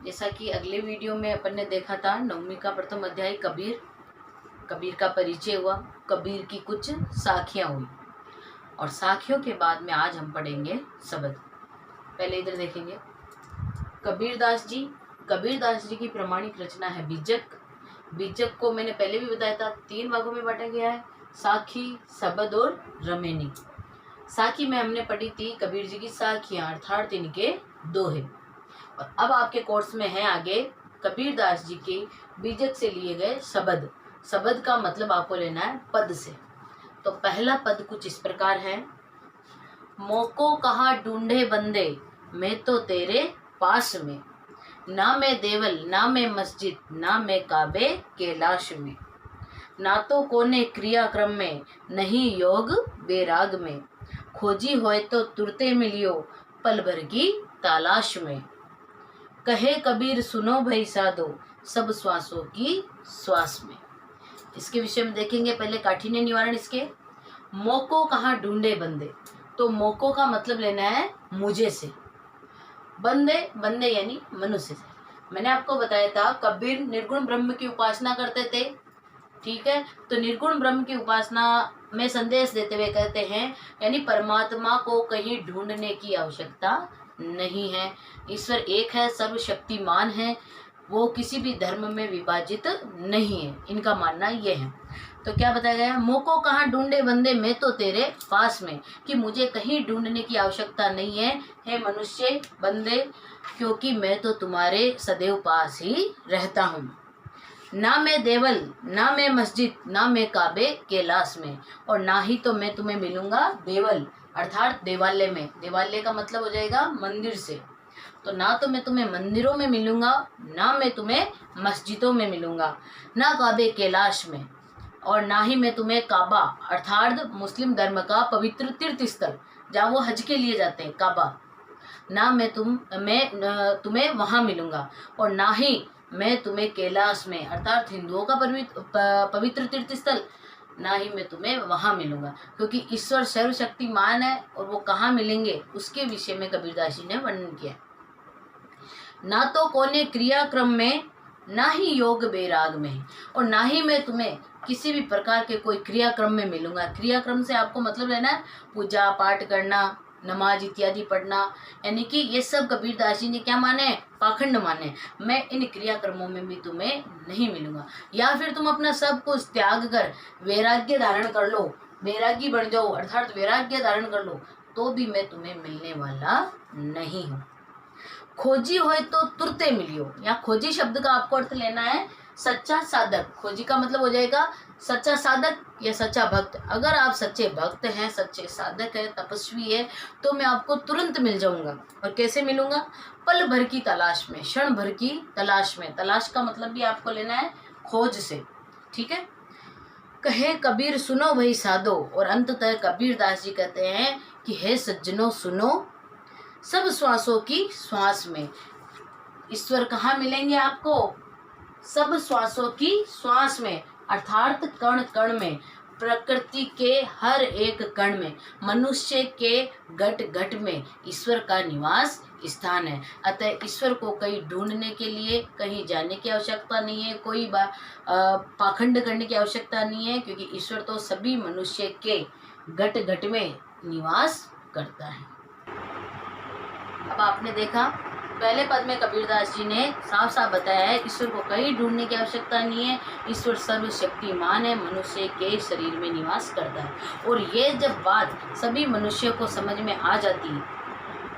जैसा कि अगले वीडियो में अपन ने देखा था, नवमी का प्रथम अध्याय कबीर का परिचय हुआ, कबीर की कुछ साखियाँ हुई और साखियों के बाद में आज हम पढ़ेंगे शब्द। पहले इधर देखेंगे कबीरदास जी की प्रमाणिक रचना है बीजक। बीजक को मैंने पहले भी बताया था 3 भागों में बांटा गया है, साखी, शब्द और रमेनी। साखी में हमने पढ़ी थी कबीर जी की साखियाँ, अर्थात इनके दोहे। और अब आपके कोर्स में है आगे कबीरदास जी के बीजक से लिए गए शब्द। शब्द का मतलब आपको लेना है पद से। तो पहला पद कुछ इस प्रकार है, मोको कहाँ ढूंढे बंदे मैं तो तेरे पास में, ना मैं देवल ना मैं मस्जिद ना मैं काबे कैलाश में, ना तो कोने क्रियाक्रम में नहीं योग बेराग में, खोजी होए तो तुरते मिलियो पल भर की तलाश में, कहे कबीर सुनो भई साधो सब श्वासों की श्वास में। इसके विषय में देखेंगे। पहले काठिन्य निवारण इसके, मोको कहाँ ढूंढे बंदे। तो मोको का मतलब लेना है मुझे से, बंदे यानी मनुष्य से। मैंने आपको बताया था कबीर निर्गुण ब्रह्म की उपासना करते थे, ठीक है। तो निर्गुण ब्रह्म की उपासना में संदेश देते हुए कहते हैं यानी परमात्मा को कहीं ढूंढने की आवश्यकता नहीं है। ईश्वर एक है, सर्वशक्तिमान है, वो किसी भी धर्म में विभाजित नहीं है, इनका मानना ये है। तो क्या बताया गया, मोको कहाँ ढूंढे बंदे मैं तो तेरे पास में, कि मुझे कहीं ढूंढने की आवश्यकता नहीं है, हे मनुष्य बंदे, क्योंकि मैं तो तुम्हारे सदैव पास ही रहता हूँ। ना मैं देवल ना मैं मस्जिद ना मैं काबे कैलाश में, और ना ही तो मैं तुम्हें मिलूंगा देवल अर्थात देवालय में। देवालय का मतलब हो जाएगा मंदिर से। तो ना तो मैं तुम्हें मंदिरों में मिलूंगा, ना मैं तुम्हें मस्जिदों में मिलूंगा, ना काबे कैलाश में, और ना ही मैं तुम्हें काबा अर्थात मुस्लिम धर्म का पवित्र तीर्थ स्थल जहाँ वो हज के लिए जाते हैं काबा, ना मैं तुम्हें वहाँ मिलूंगा, और ना ही मैं तुम्हें कैलाश में अर्थात हिंदुओं का पवित्र तीर्थ स्थल, ना ही मैं तुम्हें वहाँ मिलूंगा, क्योंकि ईश्वर सर्वशक्तिमान है और वो कहाँ मिलेंगे उसके विषय में कबीरदास जी ने वर्णन किया। ना तो कोने क्रियाक्रम में ना ही योग बेराग में, और ना ही मैं तुम्हें किसी भी प्रकार के कोई क्रियाक्रम में मिलूंगा। क्रियाक्रम से आपको मतलब लेना है पूजा पाठ करना, नमाज इत्यादि पढ़ना, यानी कि ये सब कबीरदास जी ने क्या माने, पाखंड माने। मैं इन क्रियाक्रमों में भी तुम्हें नहीं मिलूंगा। या फिर तुम अपना सब कुछ त्याग कर वैराग्य धारण कर लो, वैरागी बन जाओ अर्थात वैराग्य धारण कर लो, तो भी मैं तुम्हें मिलने वाला नहीं हूँ। खोजी होए तो तुरते मिलियो, या खोजी शब्द का आपको अर्थ लेना है सच्चा साधक। खोजी का मतलब हो जाएगा सच्चा साधक या सच्चा भक्त। अगर आप सच्चे भक्त हैं, सच्चे साधक हैं, तपस्वी है, तो मैं आपको तुरंत मिल जाऊंगा। और कैसे मिलूंगा, पल भर की तलाश में, क्षण भर की तलाश में। तलाश का मतलब भी आपको लेना है खोज से, ठीक है। कहे कबीर सुनो भाई साधो, और अंततः कबीरदास जी कहते हैं कि हे सज्जनों सुनो सब श्वासों की श्वास में। ईश्वर कहाँ मिलेंगे आपको, सब श्वासों की श्वास में अर्थात कण कण में, प्रकृति के हर एक कण में, मनुष्य के घट घट में ईश्वर का निवास स्थान है। अतः ईश्वर को कहीं ढूंढने के लिए कहीं जाने की आवश्यकता नहीं है, कोई पाखंड करने की आवश्यकता नहीं है, क्योंकि ईश्वर तो सभी मनुष्य के घट घट में निवास करता है। अब आपने देखा पहले पद में कबीरदास जी ने साफ साफ बताया है ईश्वर को कहीं ढूंढने की आवश्यकता नहीं है, ईश्वर सर्वशक्तिमान है, मनुष्य के शरीर में निवास करता है। और ये जब बात सभी मनुष्यों को समझ में आ जाती है,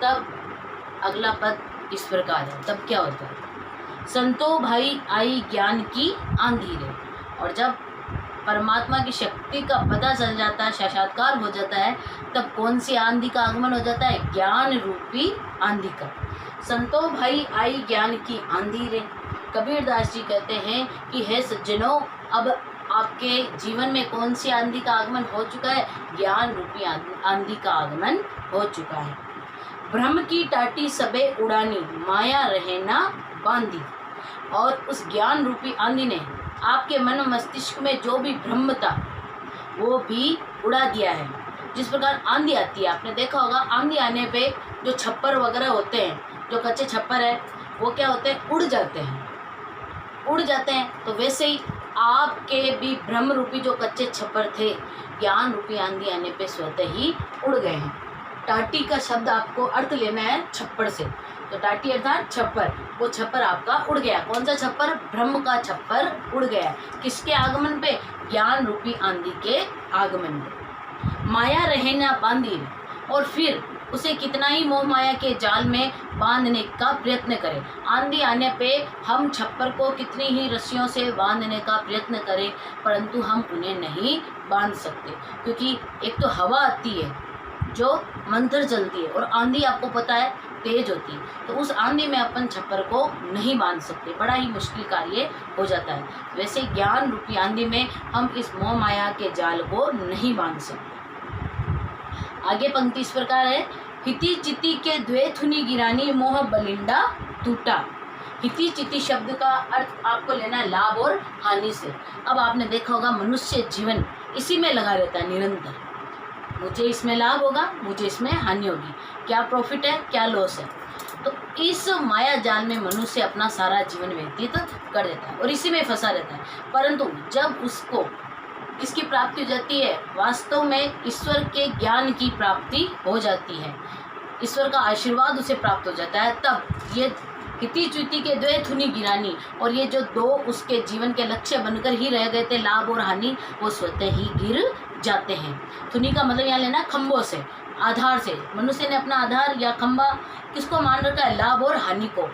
तब अगला पद इस प्रकार है। तब क्या होता है, संतो भाई आई ज्ञान की आंधी रे। और जब परमात्मा की शक्ति का पता चल जाता है, साक्षात्कार हो जाता है, तब कौन सी आंधी का आगमन हो जाता है, ज्ञान रूपी आंधी का। संतो भाई आई ज्ञान की आंधी रे। कबीरदास जी कहते हैं कि हे सज्जनों, अब आपके जीवन में कौन सी आंधी का आगमन हो चुका है, ज्ञान रूपी आंधी का आगमन हो चुका है। ब्रह्म की टाटी सबे उड़ानी माया रहे ना बांधी। और उस ज्ञान रूपी आंधी ने आपके मन मस्तिष्क में जो भी भ्रम था वो भी उड़ा दिया है। जिस प्रकार आंधी आती है, आपने देखा होगा आंधी आने पे जो छप्पर वगैरह होते हैं, जो कच्चे छप्पर है, वो क्या होते हैं, उड़ जाते हैं, उड़ जाते हैं। तो वैसे ही आपके भी ब्रह्म रूपी जो कच्चे छप्पर थे, ज्ञान रूपी आंधी आने पे स्वतः ही उड़ गए हैं। टाटी का शब्द आपको अर्थ लेना है छप्पर से, तो टाटी अर्थात छप्पर, वो छप्पर आपका उड़ गया। कौन सा छप्पर, ब्रह्म का छप्पर उड़ गया। किसके आगमन पे, ज्ञान रूपी आंधी के आगमन पे। माया रहे ना बांधी, और फिर उसे कितना ही मोह माया के जाल में बांधने का प्रयत्न करें। आंधी आने पे हम छप्पर को कितनी ही रस्सियों से बांधने का प्रयत्न करें, परंतु हम उन्हें नहीं बांध सकते, क्योंकि एक तो हवा आती है जो मंथर चलती है, और आंधी आपको पता है तेज होती है, तो उस आंधी में अपन छप्पर को नहीं बांध सकते, बड़ा ही मुश्किल कार्य हो जाता है। वैसे ज्ञान रूपी आंधी में हम इस मोह माया के जाल को नहीं बांध सकते। आगे पंक्ति इस प्रकार है, हिति चिति के द्वेथुनि गिरानी मोह बलिंडा टूटा। हिति चिति शब्द का अर्थ आपको लेना है लाभ और हानि से। अब आपने देखा होगा मनुष्य जीवन इसी में लगा रहता है निरंतर, मुझे इसमें लाभ होगा, मुझे इसमें हानि होगी, क्या प्रॉफिट है क्या लॉस है। तो इस माया जाल में मनुष्य अपना सारा जीवन व्यतीत कर देता है और इसी में फंसा रहता है। परंतु जब उसको इसकी प्राप्ति हो जाती है, वास्तव में ईश्वर के ज्ञान की प्राप्ति हो जाती है, ईश्वर का आशीर्वाद उसे प्राप्त हो जाता है, तब ये हिति च्युति के द्वेथुनि गिरानी, और ये जो दो उसके जीवन के लक्ष्य बनकर ही रह गए थे, लाभ और हानि, वो स्वतः ही गिर जाते हैं। थुनि का मतलब यहाँ लेना खंभों से, आधार से। मनुष्य ने अपना आधार या खंभा किसको मान रखा है, लाभ और हानि को,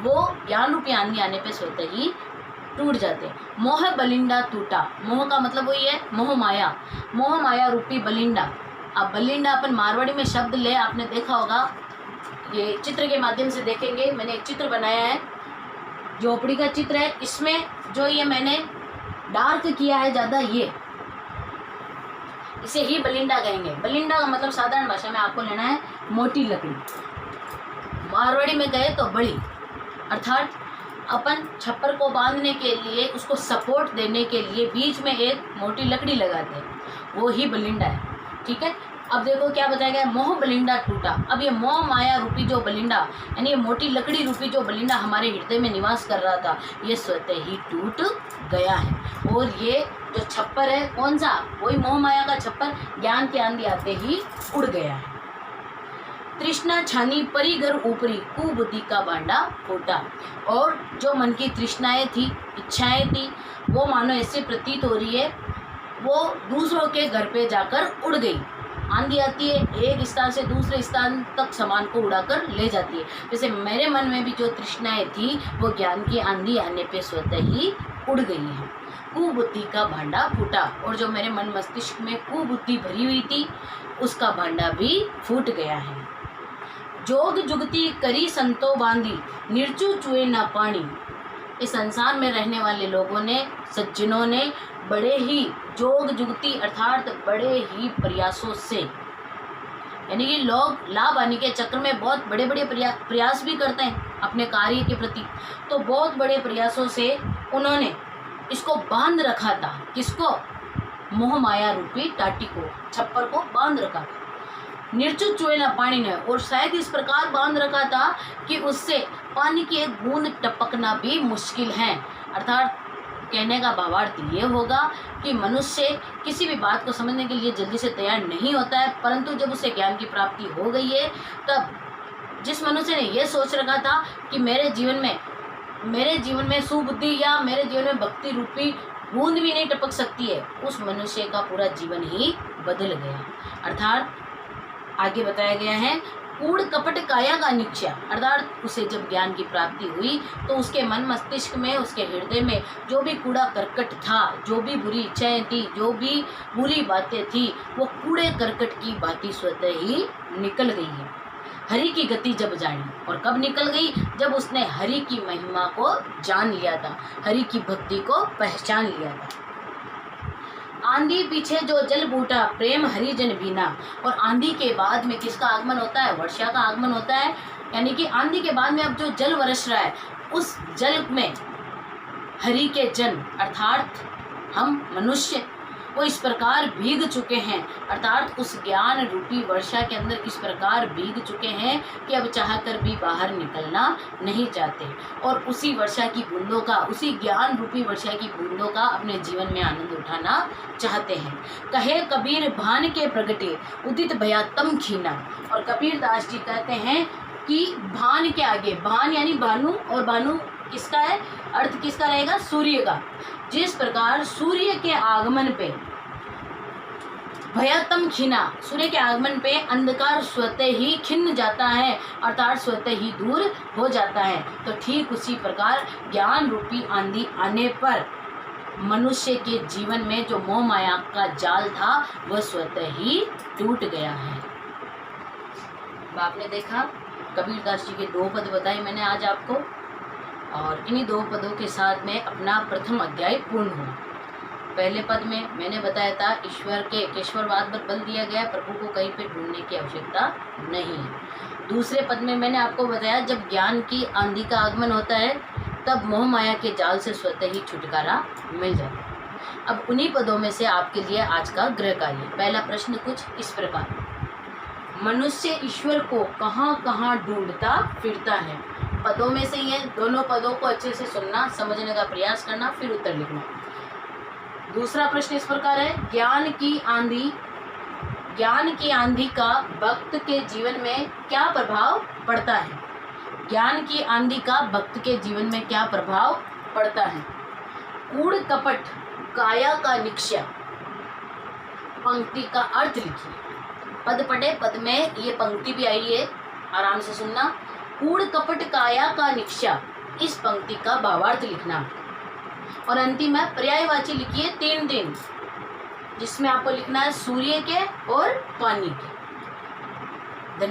वो ज्ञान रूपी आंधी आने पे स्वतः ही टूट जाते हैं। मोह बलिंडा टूटा, मोह का मतलब वही है मोह माया, मोह माया रूपी बलिंडा। अब बलिंडा अपन मारवाड़ी में शब्द ले, आपने देखा होगा, ये चित्र के माध्यम से देखेंगे। मैंने एक चित्र बनाया है, झोपड़ी का चित्र है, इसमें जो ये मैंने डार्क किया है ज़्यादा, ये इसे ही बलिंडा कहेंगे। बलिंडा का मतलब साधारण भाषा में आपको लेना है मोटी लकड़ी, मारवाड़ी में कहे तो बड़ी, अर्थात अपन छप्पर को बांधने के लिए, उसको सपोर्ट देने के लिए बीच में एक मोटी लकड़ी लगाते हैं, वो ही बलिंडा है। ठीक है, अब देखो क्या बताया गया, मोह बलिंडा टूटा। अब ये मोह माया रूपी जो बलिंडा, यानी ये मोटी लकड़ी रूपी जो बलिंडा हमारे हृदय में निवास कर रहा था, ये स्वतः ही टूट गया है। और ये जो छप्पर है कौन सा, वही मोह माया का छप्पर ज्ञान की आंधी आते ही उड़ गया है। तृष्णा छानी परी घर ऊपरी, कुबुद्धि का भांडा फूटा। और जो मन की तृष्णाएं थी, इच्छाएं थी, वो मानो ऐसे प्रतीत हो रही है वो दूसरों के घर पे जाकर उड़ गई। आंधी आती है, एक स्थान से दूसरे स्थान तक सामान को उड़ाकर ले जाती है। जैसे मेरे मन में भी जो तृष्णाएं थी, वो ज्ञान की आंधी आने पे स्वतः ही उड़ गई है। कुबुद्धि का भांडा फूटा, और जो मेरे मन मस्तिष्क में कुबुद्धि भरी हुई थी, उसका भांडा भी फूट गया है। जोग जुगती करी संतो बांधी, निर्चु चुए ना पानी। इस संसार में रहने वाले लोगों ने, सज्जनों ने बड़े ही जोग जुगती अर्थात बड़े ही प्रयासों से, यानी कि लोग लाभ आने के चक्कर में बहुत बड़े बड़े प्रयास भी करते हैं अपने कार्य के प्रति, तो बहुत बड़े प्रयासों से उन्होंने इसको बांध रखा था। किसको, मोह माया रूपी टाटी को, छप्पर को बांध रखा था। निर्चु चुए ना पानी ने, और शायद इस प्रकार बांध रखा था कि उससे पानी की एक बूंद टपकना भी मुश्किल है। अर्थात कहने का भावार्थ ये होगा कि मनुष्य किसी भी बात को समझने के लिए जल्दी से तैयार नहीं होता है, परंतु जब उसे ज्ञान की प्राप्ति हो गई है, तब जिस मनुष्य ने यह सोच रखा था कि मेरे जीवन में सुबुद्धि या मेरे जीवन में भक्ति रूपी बूंद भी नहीं टपक सकती है, उस मनुष्य का पूरा जीवन ही बदल गया। अर्थात आगे बताया गया है, कूड़ कपट काया का निश्चय, अर्थात उसे जब ज्ञान की प्राप्ति हुई तो उसके मन मस्तिष्क में, उसके हृदय में जो भी कूड़ा करकट था, जो भी बुरी इच्छाएं थी, जो भी बुरी बातें थी, वो कूड़े करकट की बातें स्वतः ही निकल गई है। हरि की गति जब जानी, और कब निकल गई, जब उसने हरि की महिमा को जान लिया था, हरि की भक्ति को पहचान लिया था। आंधी पीछे जो जल बूटा, प्रेम हरिजन बीना। और आंधी के बाद में किसका आगमन होता है, वर्षा का आगमन होता है, यानी कि आंधी के बाद में अब जो जल बरस रहा है, उस जल में हरि के जन अर्थात हम मनुष्य, वो इस प्रकार भीग चुके हैं, अर्थात उस ज्ञान रूपी वर्षा के अंदर इस प्रकार भीग चुके हैं कि अब चाहकर भी बाहर निकलना नहीं चाहते और उसी वर्षा की बूंदों का, उसी ज्ञान रूपी वर्षा की बूंदों का अपने जीवन में आनंद उठाना चाहते हैं। कहे कबीर भान के प्रगटे उदित भया तम खीना। और कबीर दास जी कहते हैं कि भान के आगे, भान यानी भानु, और भानु किसका है, अर्थ किसका रहेगा, सूर्य का। जिस प्रकार सूर्य के आगमन पे भयातम खिना, सूर्य के आगमन पे अंधकार स्वतः ही खिन्न जाता है, अर्थात स्वतः ही दूर हो जाता है, तो ठीक उसी प्रकार ज्ञान रूपी आंधी आने पर मनुष्य के जीवन में जो मोह माया का जाल था वह स्वतः ही टूट गया है। आपने देखा कबीर दास जी के 2 पद बताए मैंने आज आपको, और इन्हीं 2 पदों के साथ में अपना प्रथम अध्याय पूर्ण हुआ। पहले पद में मैंने बताया था ईश्वर के केशवरवाद पर बल दिया गया, प्रभु को कहीं पे ढूंढने की आवश्यकता नहीं है। दूसरे पद में मैंने आपको बताया जब ज्ञान की आंधी का आगमन होता है तब मोह माया के जाल से स्वतः ही छुटकारा मिल जाता है। अब उन्हीं पदों में से आपके लिए आज का गृह कार्य। पहला प्रश्न कुछ इस प्रकार, मनुष्य ईश्वर को कहाँ कहाँ ढूंढता फिरता है। पदों में से ये दोनों पदों को अच्छे से सुनना, समझने का प्रयास करना, फिर उत्तर लिखना। दूसरा प्रश्न इस प्रकार है, ज्ञान की आंधी का भक्त के जीवन में क्या प्रभाव पड़ता है। ज्ञान की आंधी का भक्त के जीवन में क्या प्रभाव पड़ता है। कूड़ कपट काया का निक्षय, पंक्ति का अर्थ लिखिए। पद पढ़े, पद में ये पंक्ति भी आई है, आराम से सुनना। कूड़ कपट काया का निक्षा, इस पंक्ति का भावार्थ लिखना। और अंतिम में पर्यायवाची लिखिए 3 जिसमें आपको लिखना है सूर्य के और पानी के।